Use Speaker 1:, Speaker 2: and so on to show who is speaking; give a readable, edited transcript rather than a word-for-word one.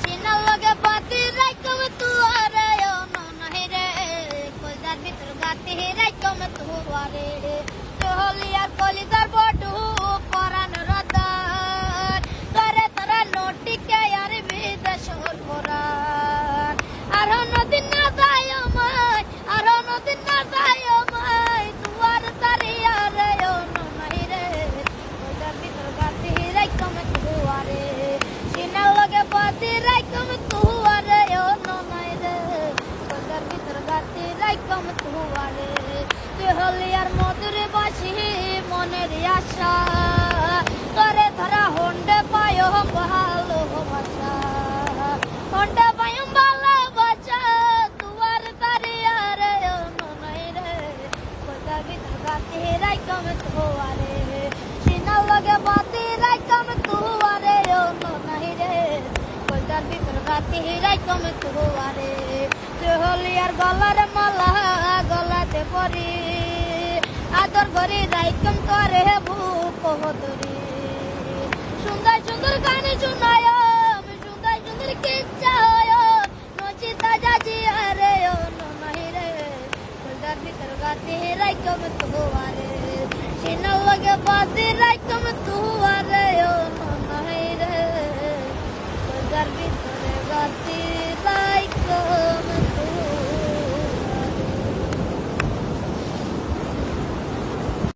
Speaker 1: সিনার লগে বাতি রাইকম তুয়ারে নাই রে কলজার ভিতর গাতি রাইকম তুয়ারে হলিয়ার কলিজার বটু পরান রতন করে তারা নোটিকে আর বিদেশর পরান আর নদীন না যায় মাই আর নদীন না যায় মাই তুয়ার তারিয়া রে নাই রে কলজার ভিতর গাতি রাইকম তুয়ারে সিনার লগে বাতি রাইকম তুয়ারে নাই রে কলজার ভিতর গাতি রাইকম তুয়ারে হলিয়ার মধুর বাসি মনের আশা করে ধরা হন্ডে পায়ম ভালোবাসা হন্ডে পায়ম ভালোবাসা তুয়ার তারিয়ার নাই রে কলজার ভিতর গাতি রাইকম তুয়ারে সিনার লগে বাতি রাইকম তুয়ারে নাই রে কলজার ভিতর গাতি রাইকম তুয়ারে হলিয়ার গলার মালা গলাতে পরি আদর করি রাইকম করে বুক হদরি সুন্দর সুন্দর গান শোনায়